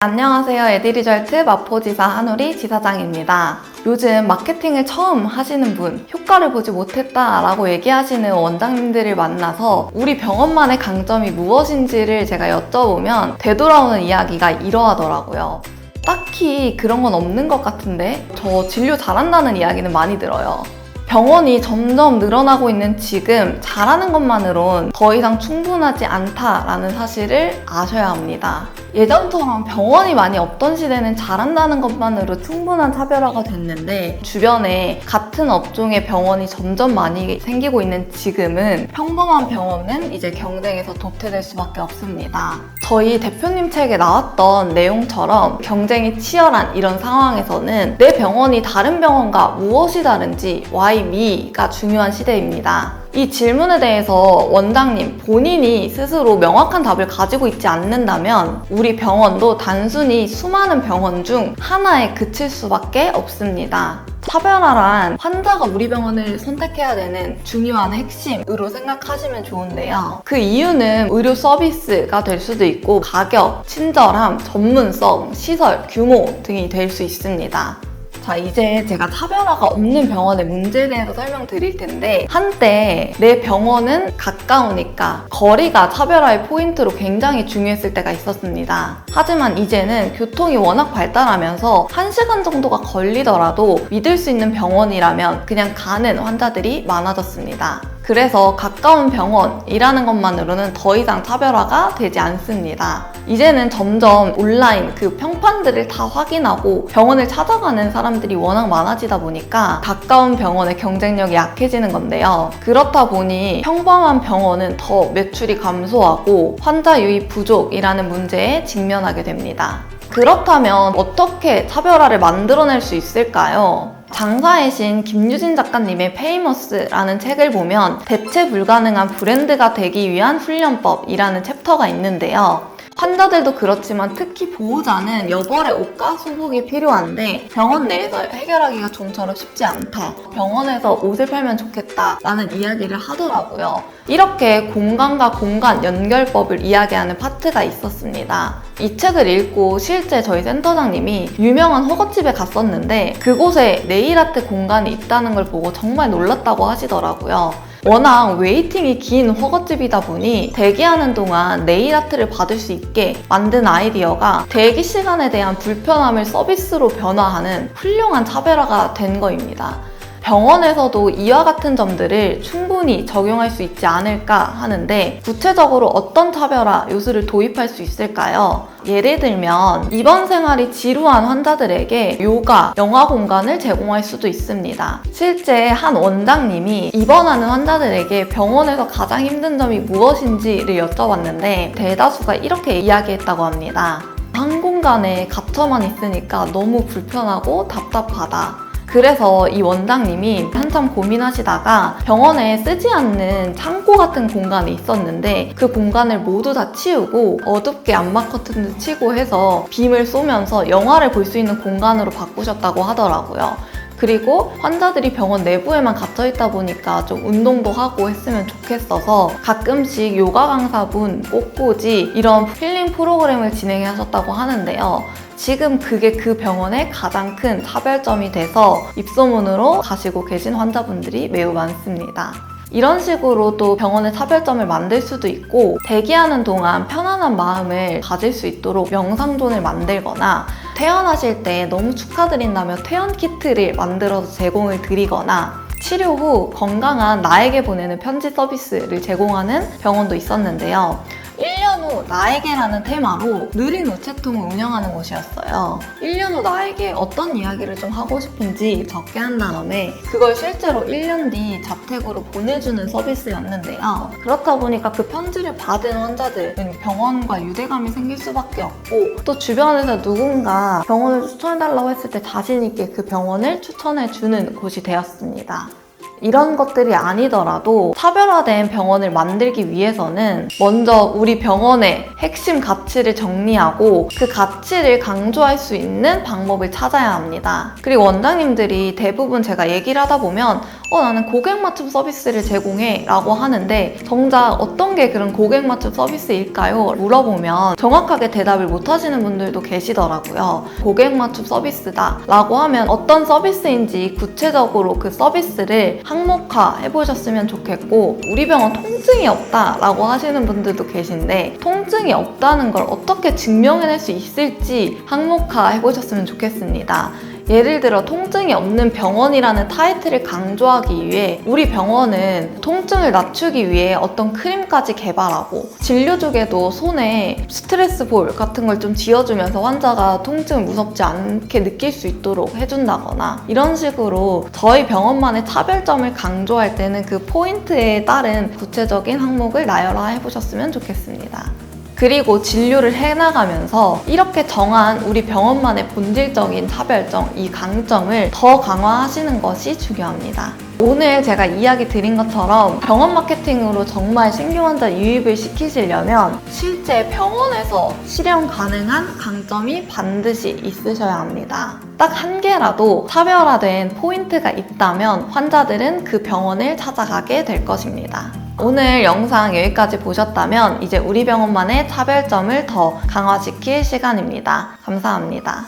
안녕하세요. 에드리절트 마포지사 한우리 지사장입니다. 요즘 마케팅을 처음 하시는 분, 효과를 보지 못했다 라고 얘기하시는 원장님들을 만나서 우리 병원만의 강점이 무엇인지를 제가 여쭤보면 되돌아오는 이야기가 이러하더라고요. 딱히 그런 건 없는 것 같은데 저 진료 잘한다는 이야기는 많이 들어요. 병원이 점점 늘어나고 있는 지금 잘하는 것만으론 더 이상 충분하지 않다라는 사실을 아셔야 합니다. 예전처럼 병원이 많이 없던 시대는 잘한다는 것만으로 충분한 차별화가 됐는데 주변에 같은 업종의 병원이 점점 많이 생기고 있는 지금은 평범한 병원은 이제 경쟁에서 도태될 수밖에 없습니다. 저희 대표님 책에 나왔던 내용처럼 경쟁이 치열한 이런 상황에서는 내 병원이 다른 병원과 무엇이 다른지 why me가 중요한 시대입니다. 이 질문에 대해서 원장님 본인이 스스로 명확한 답을 가지고 있지 않는다면 우리 병원도 단순히 수많은 병원 중 하나에 그칠 수밖에 없습니다. 차별화란 환자가 우리 병원을 선택해야 되는 중요한 핵심으로 생각하시면 좋은데요. 그 이유는 의료 서비스가 될 수도 있고 가격, 친절함, 전문성, 시설, 규모 등이 될 수 있습니다. 자, 이제 제가 차별화가 없는 병원의 문제에 대해서 설명드릴 텐데 한때 내 병원은 가까우니까 거리가 차별화의 포인트로 굉장히 중요했을 때가 있었습니다. 하지만 이제는 교통이 워낙 발달하면서 1시간 정도가 걸리더라도 믿을 수 있는 병원이라면 그냥 가는 환자들이 많아졌습니다. 그래서 가까운 병원이라는 것만으로는 더 이상 차별화가 되지 않습니다. 이제는 점점 온라인 그 평판들을 다 확인하고 병원을 찾아가는 사람들이 워낙 많아지다 보니까 가까운 병원의 경쟁력이 약해지는 건데요. 그렇다 보니 평범한 병원은 더 매출이 감소하고 환자 유입 부족이라는 문제에 직면하게 됩니다. 그렇다면 어떻게 차별화를 만들어낼 수 있을까요? 장사의 신 김유진 작가님의 페이머스라는 책을 보면 대체 불가능한 브랜드가 되기 위한 훈련법이라는 챕터가 있는데요. 환자들도 그렇지만 특히 보호자는 여벌의 옷과 수복이 필요한데 병원 내에서 해결하기가 좀처럼 쉽지 않다. 병원에서 옷을 팔면 좋겠다 라는 이야기를 하더라고요. 이렇게 공간과 공간 연결법을 이야기하는 파트가 있었습니다. 이 책을 읽고 실제 저희 센터장님이 유명한 허거집에 갔었는데 그곳에 네일아트 공간이 있다는 걸 보고 정말 놀랐다고 하시더라고요. 워낙 웨이팅이 긴 허거집이다 보니 대기하는 동안 네일아트를 받을 수 있게 만든 아이디어가 대기 시간에 대한 불편함을 서비스로 변화하는 훌륭한 차별화가 된 거입니다. 병원에서도 이와 같은 점들을 충분히 적용할 수 있지 않을까 하는데 구체적으로 어떤 차별화 요소를 도입할 수 있을까요? 예를 들면 입원 생활이 지루한 환자들에게 요가, 영화 공간을 제공할 수도 있습니다. 실제 한 원장님이 입원하는 환자들에게 병원에서 가장 힘든 점이 무엇인지를 여쭤봤는데 대다수가 이렇게 이야기했다고 합니다. 한 공간에 갇혀만 있으니까 너무 불편하고 답답하다. 그래서 이 원장님이 한참 고민하시다가 병원에 쓰지 않는 창고 같은 공간이 있었는데 그 공간을 모두 다 치우고 어둡게 암막 커튼도 치고 해서 빔을 쏘면서 영화를 볼 수 있는 공간으로 바꾸셨다고 하더라고요. 그리고 환자들이 병원 내부에만 갇혀있다 보니까 좀 운동도 하고 했으면 좋겠어서 가끔씩 요가 강사분, 꽃꽂이 이런 힐링 프로그램을 진행하셨다고 하는데요. 지금 그게 그 병원의 가장 큰 차별점이 돼서 입소문으로 가시고 계신 환자분들이 매우 많습니다. 이런 식으로 또 병원의 차별점을 만들 수도 있고 대기하는 동안 편안한 마음을 가질 수 있도록 명상존을 만들거나 퇴원하실 때 너무 축하드린다며 퇴원 키트를 만들어서 제공을 드리거나 치료 후 건강한 나에게 보내는 편지 서비스를 제공하는 병원도 있었는데요. 1년 후 나에게라는 테마로 느린 우체통을 운영하는 곳이었어요. 1년 후 나에게 어떤 이야기를 좀 하고 싶은지 적게 한 다음에 그걸 실제로 1년 뒤 자택으로 보내주는 서비스였는데요. 그렇다 보니까 그 편지를 받은 환자들은 병원과 유대감이 생길 수밖에 없고 또 주변에서 누군가 병원을 추천해달라고 했을 때 자신 있게 그 병원을 추천해주는 곳이 되었습니다. 이런 것들이 아니더라도 차별화된 병원을 만들기 위해서는 먼저 우리 병원의 핵심 가치를 정리하고 그 가치를 강조할 수 있는 방법을 찾아야 합니다. 그리고 원장님들이 대부분 제가 얘기를 하다 보면 나는 고객 맞춤 서비스를 제공해 라고 하는데 정작 어떤 게 그런 고객 맞춤 서비스일까요? 물어보면 정확하게 대답을 못 하시는 분들도 계시더라고요. 고객 맞춤 서비스다 라고 하면 어떤 서비스인지 구체적으로 그 서비스를 항목화 해보셨으면 좋겠고, 우리 병원 통증이 없다 라고 하시는 분들도 계신데 통증이 없다는 걸 어떻게 증명해낼 수 있을지 항목화 해보셨으면 좋겠습니다. 예를 들어 통증이 없는 병원이라는 타이틀을 강조하기 위해 우리 병원은 통증을 낮추기 위해 어떤 크림까지 개발하고 진료 중에도 손에 스트레스 볼 같은 걸 좀 쥐어주면서 환자가 통증을 무섭지 않게 느낄 수 있도록 해준다거나, 이런 식으로 저희 병원만의 차별점을 강조할 때는 그 포인트에 따른 구체적인 항목을 나열화 해보셨으면 좋겠습니다. 그리고 진료를 해나가면서 이렇게 정한 우리 병원만의 본질적인 차별점, 이 강점을 더 강화하시는 것이 중요합니다. 오늘 제가 이야기 드린 것처럼 병원 마케팅으로 정말 신규 환자 유입을 시키시려면 실제 병원에서 실현 가능한 강점이 반드시 있으셔야 합니다. 딱 한 개라도 차별화된 포인트가 있다면 환자들은 그 병원을 찾아가게 될 것입니다. 오늘 영상 여기까지 보셨다면 이제 우리 병원만의 차별점을 더 강화시킬 시간입니다. 감사합니다.